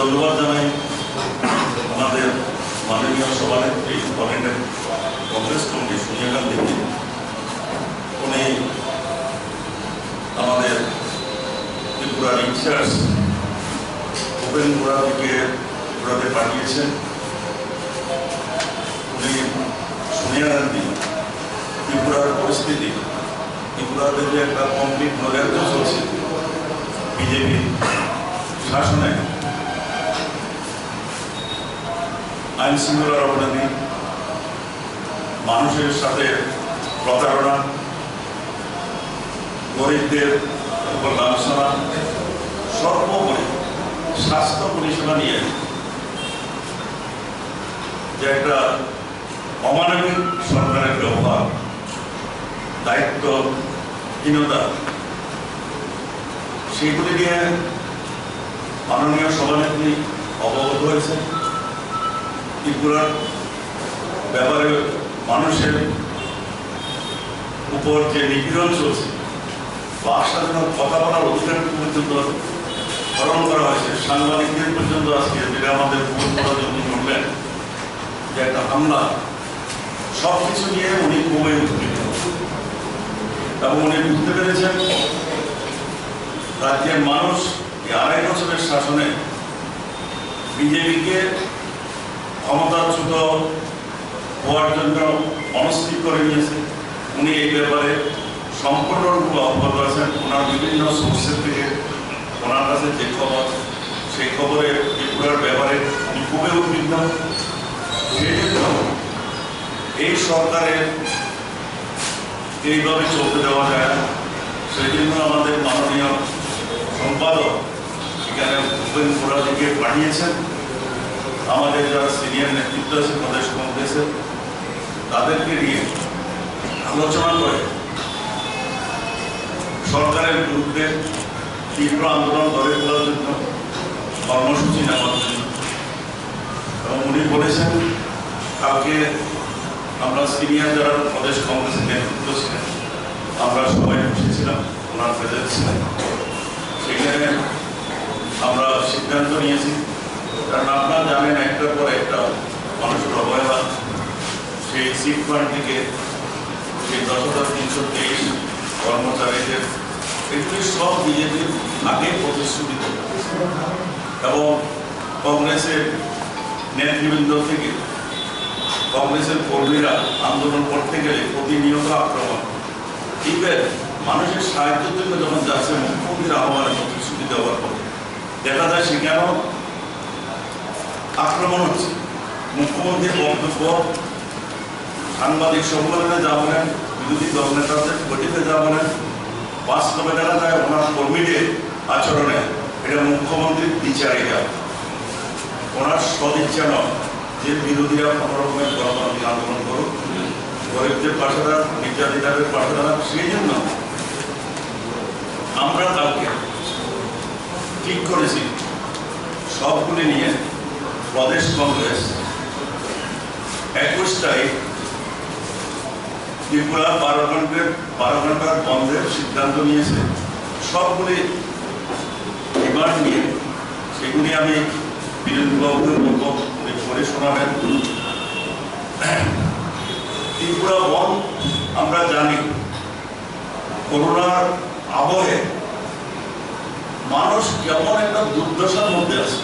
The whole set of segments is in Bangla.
ধন্যবাদ জানাই আমাদের মাননীয় সভানেত্রী কংগ্রেস কমিটি সোনিয়া গান্ধীকে। উনি আমাদের ত্রিপুরার ইনচার্জ ভূপেন বড়াকে ত্রিপুরাতে পাঠিয়েছেন। উনি সোনিয়া গান্ধী ত্রিপুরার পরিস্থিতি, ত্রিপুরাতে যে একটা কমপ্লিট নৈরাজ্য চলছে বিজেপি শাসনে, আইন শৃঙ্খলার অবনতি, মানুষের সাথে প্রতারণা, গরিবদের উপর লাঞ্ছনা, সর্বোপরি স্বাস্থ্য পরিষেবা নিয়ে যে একটা অমানবিক সরকারের ব্যবহার, দায়িত্বহীনতা, সেইগুলি নিয়ে মাননীয় সভানেত্রী অবগত হয়েছে। ত্রিপুরার ব্যাপারে মানুষের উপর যে নিপীড়ন চলছে, বাক স্বাধীনতা, কথা বলার অধিকার পর্যন্ত হরণ করা হয়েছে, সাংবাদিকদের পর্যন্ত আজকে যেটা আমাদের যখন বললেন যে একটা হামলা, সবকিছু নিয়ে উনি খুবই উদ্বিগ্ন এবং উনি বুঝতে পেরেছেন রাজ্যের মানুষ এই 2.5 বছরের শাসনে বিজেপিকে ক্ষমতাচ্যুত হওয়ার জন্য মনস্থির করে নিয়েছে। উনি এই ব্যাপারে সম্পূর্ণরূপে অবগত আছেন। ওনার বিভিন্ন সোর্সের থেকে ওনার কাছে যে খবর, সেই খবরে ত্রিপুরার ব্যাপারে উনি খুবই উদ্বিগ্ন। সেই জন্য এই সরকারের এইভাবে চলতে দেওয়া যায় না। সেই জন্য আমাদের মাননীয় সম্পাদক এখানে ভূপেন বড়াকে পাঠিয়েছেন। আমাদের যারা সিনিয়র নেতৃত্ব আছে প্রদেশ কংগ্রেসের, তাদেরকে নিয়ে আলোচনা করে সরকারের বিরুদ্ধে তীব্র আন্দোলন গড়ে তোলার জন্য কর্মসূচি নেওয়ার জন্য। এবং উনি বলেছেন, কালকে আমরা সিনিয়র যারা প্রদেশ কংগ্রেসের নেতৃত্ব ছিলেন, আমরা সবাই বসেছিলাম, ওনার প্রেজেন্স ছিলেন। সেখানে আমরা সিদ্ধান্ত নিয়েছি, কারণ আপনারা জানেন একটার পর একটা মানুষের অবহেলা, সেই সিট ফান্ড থেকে সেই 10,323 কর্মচারীদের, এগুলি সব বিজেপির আগে প্রতিশ্রুতি এবং কংগ্রেসের নেতৃবৃন্দ থেকে কংগ্রেসের কর্মীরা আন্দোলন করতে গেলে প্রতিনিয়ত আক্রমণ। ইভেন মানুষের সাহায্যের জন্য যখন যাচ্ছে মুখ্যমন্ত্রীর আহ্বানে প্রতিশ্রুতি দেওয়ার পরে দেখা যায় সেখানেও আক্রমণ হচ্ছে। মুখ্যমন্ত্রীর বক্তব্য সাংবাদিক সম্মেলনে যা বলেন, বিরোধী দল নেতাদের বৈঠকে যা বলেন, বাস্তবে দেখা যায় ওনার কর্মীদের আচরণে এটা মুখ্যমন্ত্রীর বিচারিকা, ওনার সদিচ্ছা নয় যে বিরোধীরা কোনো রকমের গণতান্ত্রিক আন্দোলন করুক, গরিবদের পাশে দাঁড়াক, নির্যাতিতাদের পাশে দাঁড়াক। সেই জন্য আমরা কালকে ঠিক করেছি সবগুলি নিয়ে প্রদেশ কংগ্রেস 21 তারিখ ত্রিপুরা 12 ঘন্টার বন্ধের সিদ্ধান্ত নিয়েছে। সবগুলি ডিমান্ড নিয়ে সেগুলি আমি বিরোধীবাবুদের বলব, করে শোনাবেন। ত্রিপুরা বন্ধ আমরা জানি করোনার আবহে মানুষ কেমন একটা দুর্দশার মধ্যে আছে।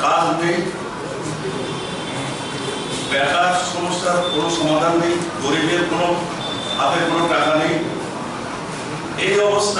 কাজ নেই, বেকার সমস্যার কোনো সমাধান নেই, গরিবের কোনো হাতে কোনো টাকা নেই। এই অবস্থা